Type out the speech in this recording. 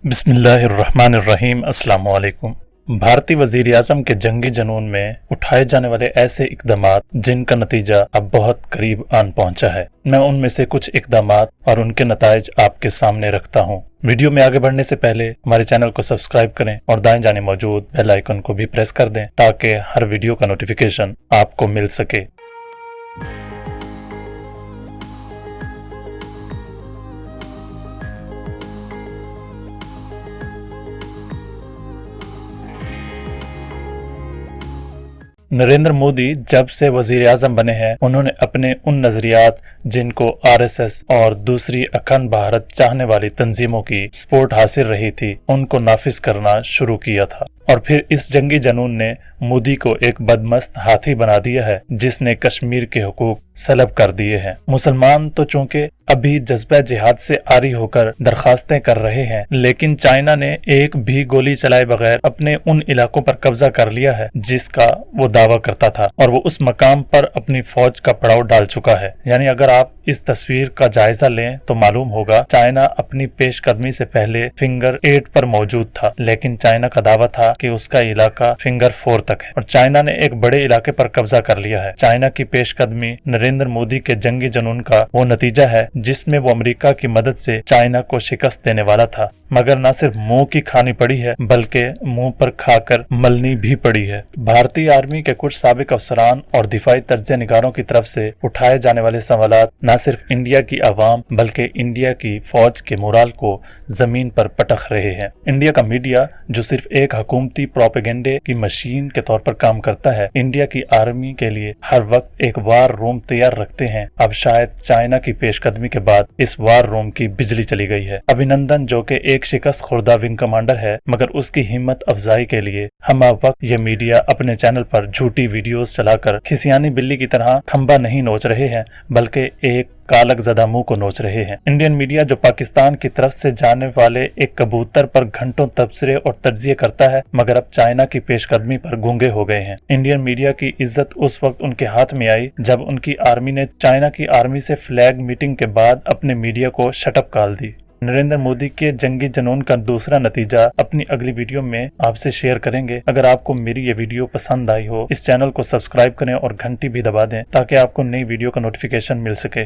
बिस्मिल्लाहिर्रहमानिर्रहीम। अस्सलाम वालेकुम। भारतीय वजीर आजम के जंगी जनून में उठाए जाने वाले ऐसे इकदामात जिनका नतीजा अब बहुत करीब आन पहुंचा है, मैं उनमें से कुछ इकदामात और उनके नताइज आपके सामने रखता हूं। वीडियो में आगे बढ़ने से पहले हमारे चैनल को सब्सक्राइब करें और दाएं जाने मौजूद बेल आइकन को भी प्रेस कर दें ताकि हर वीडियो का नोटिफिकेशन आपको मिल सके। नरेंद्र मोदी जब से वजीर आजम बने हैं, उन्होंने अपने उन नजरियात जिनको आरएसएस और दूसरी अखंड भारत चाहने वाली तंजीमों की सपोर्ट हासिल रही थी, उनको नाफिज करना शुरू किया था। और फिर इस जंगी जनून ने मोदी को एक बदमस्त हाथी बना दिया है जिसने कश्मीर के हुकूक सलब कर दिए हैं। मुसलमान तो चूंकि अभी जज्बा जिहाद से आरी होकर दरखास्तें कर रहे हैं, लेकिन चाइना ने एक भी गोली चलाए बगैर अपने उन इलाकों पर कब्जा कर लिया है जिसका वो दावा करता था, और वो उस मकाम पर अपनी फौज का पड़ाव डाल चुका है। यानी अगर आप इस तस्वीर का जायजा लें तो मालूम होगा चाइना अपनी पेशकदमी से पहले फिंगर 8 पर मौजूद था, लेकिन चाइना का दावा था कि उसका इलाका फिंगर 4 तक है और चाइना ने एक बड़े इलाके पर कब्जा कर लिया है। चाइना की पेशकदमी नरेंद्र मोदी के जंगी जुनून का वो नतीजा है जिसमें वो अमेरिका की मदद से चाइना को शिकस्त देने वाला था, मगर न सिर्फ मुंह की खानी पड़ी है बल्कि मुंह पर खाकर मलनी भी पड़ी है। भारतीय आर्मी के कुछ साबिक अफसरान और दिफाई तर्ज़े निगारों की तरफ से उठाए जाने वाले सवालात न सिर्फ इंडिया की आवाम बल्कि इंडिया की फौज के मोराल को जमीन पर पटक रहे हैं। इंडिया का मीडिया जो सिर्फ एक हुकूमती प्रोपेगेंडे की मशीन के तौर पर काम करता है, इंडिया की आर्मी के लिए हर वक्त एक वार रूम तैयार रखते हैं। अब शायद चाइना की पेशकदमी के बाद इस वार रूम की बिजली चली गई है। अभिनंदन जो कि एक शिकस्त खुर्दा विंग कमांडर है, मगर उसकी हिम्मत अफजाई के लिए हम वक्त ये मीडिया अपने चैनल पर झूठी वीडियोस चलाकर खिसियानी बिल्ली की तरह खंबा नहीं नोच रहे हैं बल्कि एक कालक ज़दा मुंह को नोच रहे हैं। इंडियन मीडिया जो पाकिस्तान की तरफ से जाने वाले एक कबूतर पर घंटों तबसरे और तज्जिए करता है, मगर अब चाइना की पेशकदमी पर गूंगे हो गए हैं। इंडियन मीडिया की इज्जत उस वक्त उनके हाथ में आई जब उनकी आर्मी ने चाइना की आर्मी से फ्लैग मीटिंग के बाद अपने मीडिया को शटअप कॉल दी। नरेंद्र मोदी के जंगी जनून का दूसरा नतीजा अपनी अगली वीडियो में आपसे शेयर करेंगे। अगर आपको मेरी ये वीडियो पसंद आई हो, इस चैनल को सब्सक्राइब करें और घंटी भी दबा दें ताकि आपको नई वीडियो का नोटिफिकेशन मिल सके।